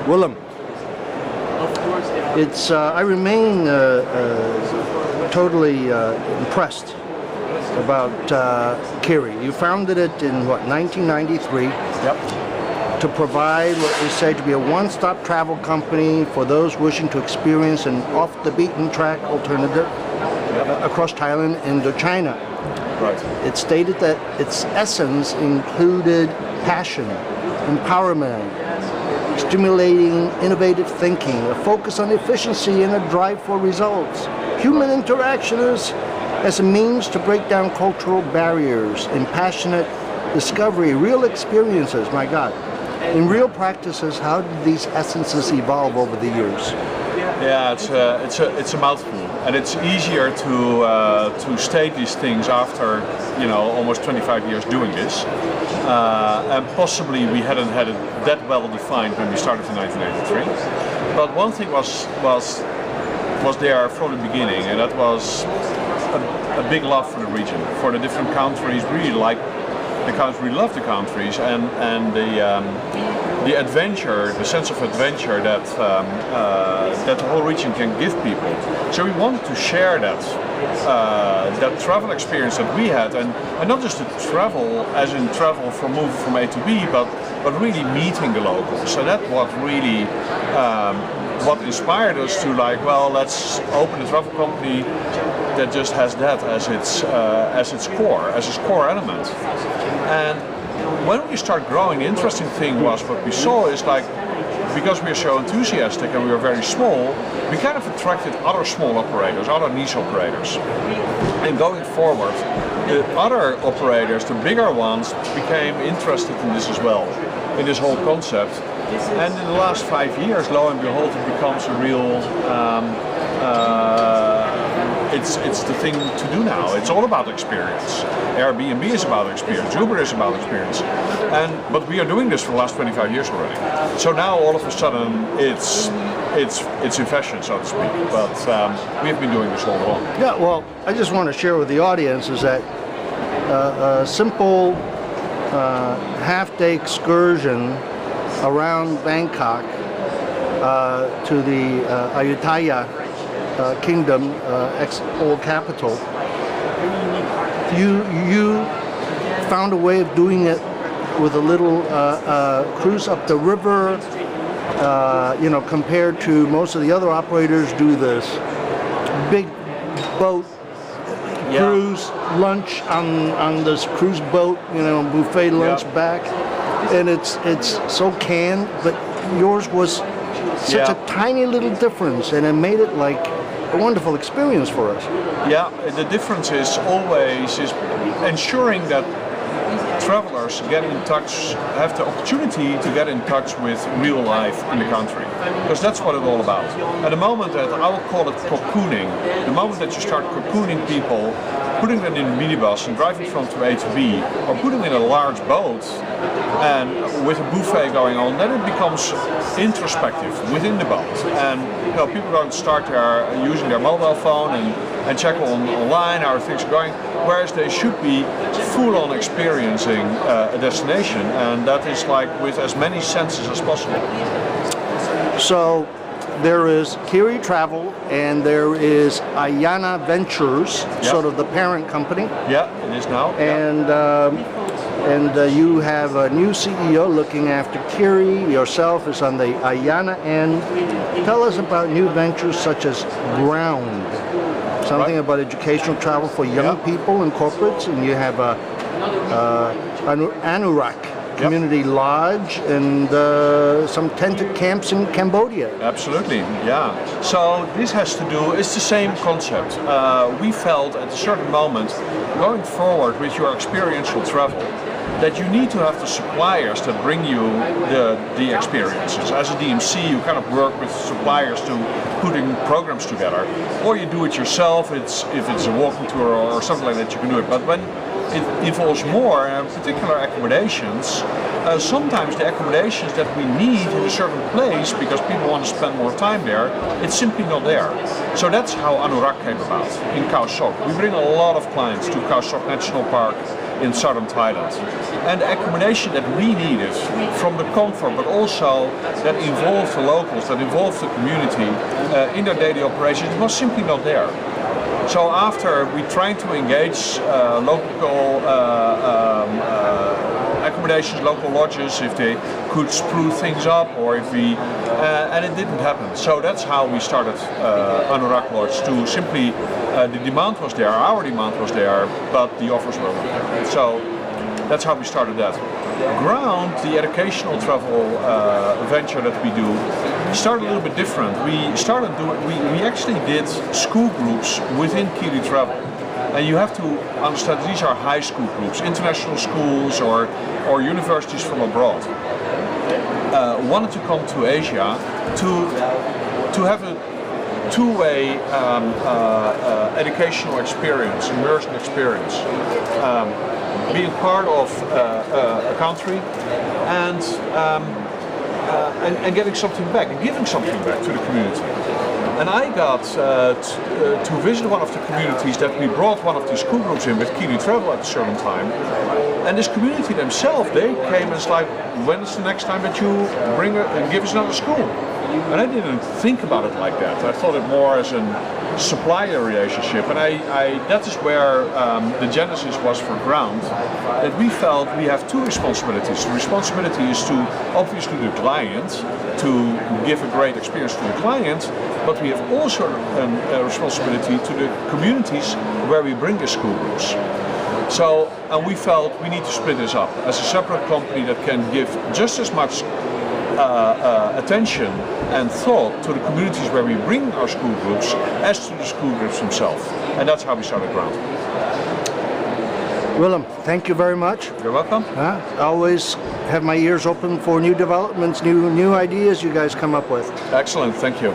Willem. It's I remain totally impressed about Khiri. You founded it in what, 1993? Yep. To provide what we say to be a one-stop travel company for those wishing to experience an off-the-beaten-track alternative across Thailand and Indochina. Right. It stated that its essence included passion, empowerment, stimulating innovative thinking, a focus on efficiency and a drive for results. Human interaction as a means to break down cultural barriers, in passionate discovery, real experiences, my God. In real practices, how did these essences evolve over the years? Yeah, it's a mouthful, and it's easier to state these things after almost 25 years doing this, and possibly we hadn't had it that well defined when we started in 1983. But one thing was there from the beginning, and that was a big love for the region, for the different countries. We really like the countries, we love the countries, and the adventure, the sense of adventure that that the whole region can give people. So we wanted to share that travel experience that we had, and not just the travel, as in travel from moving from A to B, but really meeting the locals. So that what really what inspired us to let's open a travel company that just has that as its core element. And when we start growing, the interesting thing was what we saw is because we are so enthusiastic and we were very small, we kind of attracted other small operators, other niche operators. And going forward, the other operators, the bigger ones, became interested in this as well, in this whole concept. And in the last 5 years, lo and behold, it becomes a real it's the thing to do now. It's all about experience. Airbnb is about experience. Uber is about experience. But we are doing this for the last 25 years already. So now all of a sudden it's in fashion, so to speak. But we have been doing this all along. Yeah. Well, I just want to share with the audience is that a simple half-day excursion around Bangkok to the Ayutthaya kingdom, ex-old capital. You found a way of doing it with a little cruise up the river. Compared to most of the other operators, do this big boat cruise lunch on this cruise boat, buffet lunch back, and it's so canned. But yours was such a tiny little difference, and it made it like a wonderful experience for us. Yeah, the difference is always ensuring that travelers get in touch, have the opportunity to get in touch with real life in the country, because that's what it's all about. At the moment that I will call it cocooning, the moment that you start cocooning people, putting them in a minibus and driving from A to B, or putting them in a large boat and with a buffet going on, then it becomes introspective within the boat. And people don't start using their mobile phone and check online how things are going, whereas they should be full-on experiencing a destination, and that is with as many senses as possible. So there is Khiri Travel and there is Yaana Ventures, sort of the parent company. Yeah, it is now. And you have a new CEO looking after Khiri. Yourself is on the Yaana end. Tell us about new ventures such as Ground, something about educational travel for young people and corporates, and you have Anurak Community Lodge and some tented camps in Cambodia. Absolutely, yeah. So this has to do, it's the same concept. We felt at a certain moment, going forward with your experiential travel, that you need to have the suppliers that bring you the experiences. As a DMC, you kind of work with suppliers to putting programs together, or you do it yourself. If it's a walking tour or something like that, you can do it. But when it involves more, particular accommodations, sometimes the accommodations that we need in a certain place, because people want to spend more time there, it's simply not there. So that's how Anurak came about in Khao Sok. We bring a lot of clients to Khao Sok National Park, in southern Thailand. And the accommodation that we needed from the comfort, but also that involved the locals, that involved the community in their daily operations, was simply not there. So after we tried to engage local accommodations, local lodges, if they could spruce things up, or if we, and it didn't happen. So that's how we started Anurag Lodge. To simply, the demand was there, our demand was there, but the offers were not there. So that's how we started that. Ground, the educational travel venture that we do, started a little bit different. We actually did school groups within Khiri Travel. And you have to understand these are high school groups, international schools or universities from abroad. Wanted to come to Asia to have a two-way educational experience, immersion experience. Being part of a country and getting something back, and giving something back to the community. And I got to visit one of the communities that we brought one of these school groups in with Khiri Travel at a certain time. And this community themselves, they came and it's like, when is the next time that you give us another school? And I didn't think about it like that. I thought it more as a supplier relationship. And that is where the genesis was for Ground. That we felt we have two responsibilities. The responsibility is to, obviously, the client, to give a great experience to the client, but we have also a responsibility to the communities where we bring the school groups. So, and we felt we need to split this up as a separate company that can give just as much attention and thought to the communities where we bring our school groups as to the school groups themselves. And that's how we started Ground. Willem, thank you very much. You're welcome. I always have my ears open for new developments, new ideas you guys come up with. Excellent, thank you.